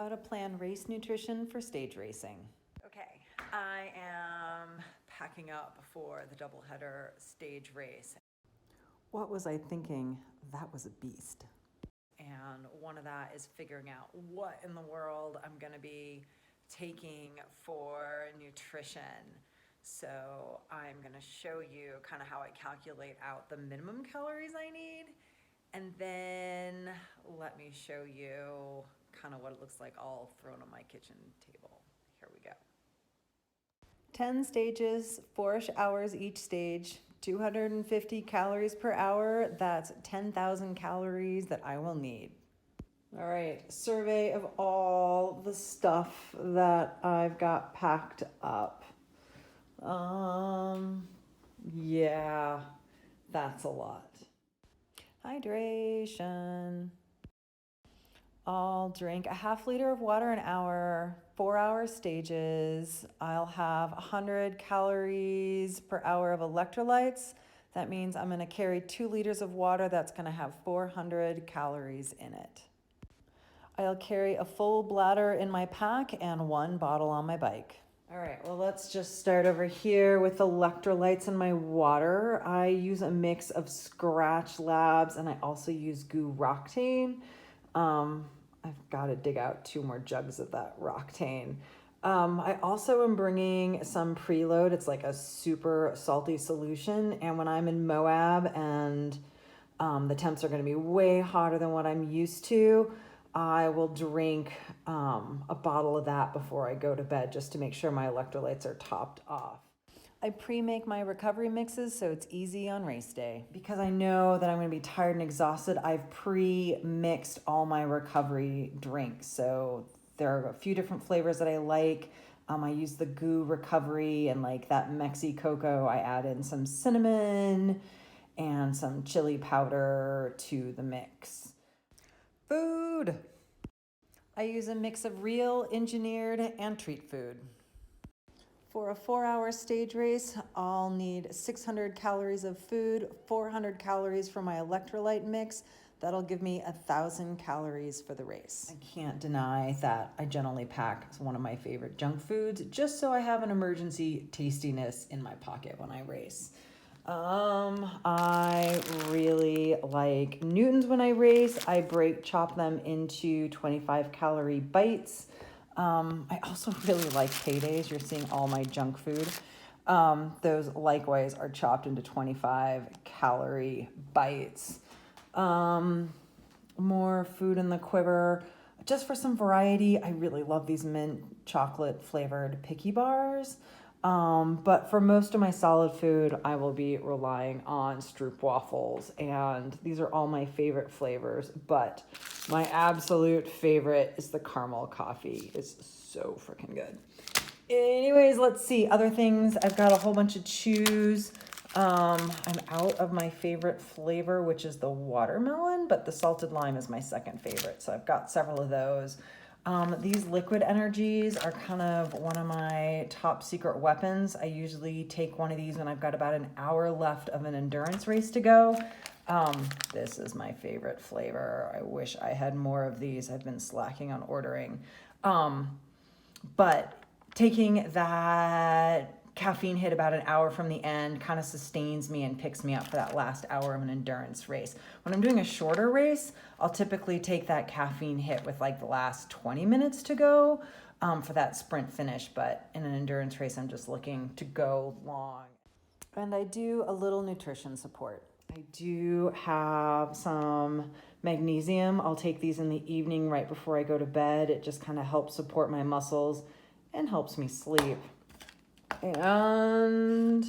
How to plan race nutrition for stage racing. Okay, I am packing up for the doubleheader stage race. What was I thinking? That was a beast. And one of that is figuring out what in the world I'm going to be taking for nutrition. So I'm going to show you kind of how I calculate out the minimum calories I need. And then let me show you kind of what it looks like all thrown on my kitchen table. Here we go. 10 stages, 4 hours each stage, 250 calories per hour. That's 10,000 calories that I will need. All right, survey of all the stuff that I've got packed up. Yeah, that's a lot. Hydration. I'll drink a half liter of water an hour, 4-hour stages. I'll have 100 calories per hour of electrolytes. That means I'm going to carry 2 liters of water that's going to have 400 calories in it. I'll carry a full bladder in my pack and 1 bottle on my bike. All right, well, let's just start over here with electrolytes in my water. I use a mix of Scratch Labs and I also use Goo Roctane. I've got to dig out 2 more jugs of that Roctane. I also am bringing some preload. It's like a super salty solution. And when I'm in Moab and the temps are going to be way hotter than what I'm used to, I will drink a bottle of that before I go to bed just to make sure my electrolytes are topped off. I pre-make my recovery mixes so it's easy on race day. Because I know that I'm going to be tired and exhausted, I've pre-mixed all my recovery drinks. So there are a few different flavors that I like. I use the Goo Recovery and like that Mexi Cocoa. I add in some cinnamon and some chili powder to the mix. Food. I use a mix of real, engineered, and treat food. For a 4-hour stage race, I'll need 600 calories of food, 400 calories for my electrolyte mix. That'll give me 1,000 calories for the race. I can't deny that I generally pack one of my favorite junk foods just so I have an emergency tastiness in my pocket when I race. I really like Newtons when I race. I chop them into 25 calorie bites. I also really like Paydays. You're seeing all my junk food. Those likewise are chopped into 25 calorie bites. More food in the quiver. Just for some variety, I really love these mint chocolate flavored picky bars. But for most of my solid food, I will be relying on Stroop waffles, and these are all my favorite flavors, but my absolute favorite is the caramel coffee. It's so freaking good. Anyways, let's see. Other things, I've got a whole bunch of chews. I'm out of my favorite flavor, which is the watermelon, but the salted lime is my second favorite, so I've got several of those. These liquid energies are kind of one of my top secret weapons. I usually take one of these when I've got about an hour left of an endurance race to go. This is my favorite flavor. I wish I had more of these. I've been slacking on ordering. But taking that caffeine hit about an hour from the end kind of sustains me and picks me up for that last hour of an endurance race. When I'm doing a shorter race, I'll typically take that caffeine hit with like the last 20 minutes to go for that sprint finish. But in an endurance race, I'm just looking to go long. And I do a little nutrition support. I do have some magnesium. I'll take these in the evening right before I go to bed. It just kind of helps support my muscles and helps me sleep. And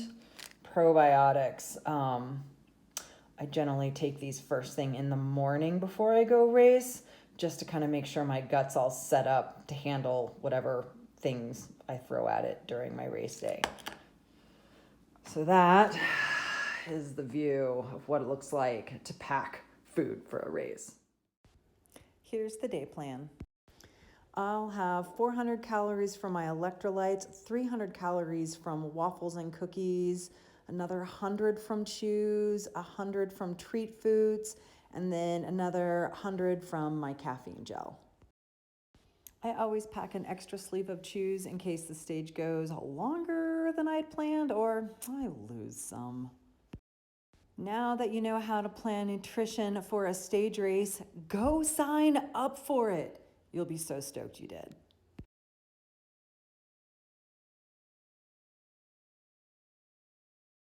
probiotics. I generally take these first thing in the morning before I go race, just to kind of make sure my gut's all set up to handle whatever things I throw at it during my race day. So that is the view of what it looks like to pack food for a race. Here's the day plan. I'll have 400 calories from my electrolytes, 300 calories from waffles and cookies, another 100 from chews, 100 from treat foods, and then another 100 from my caffeine gel. I always pack an extra sleeve of chews in case the stage goes longer than I'd planned or I lose some. Now that you know how to plan nutrition for a stage race, go sign up for it. You'll be so stoked you did.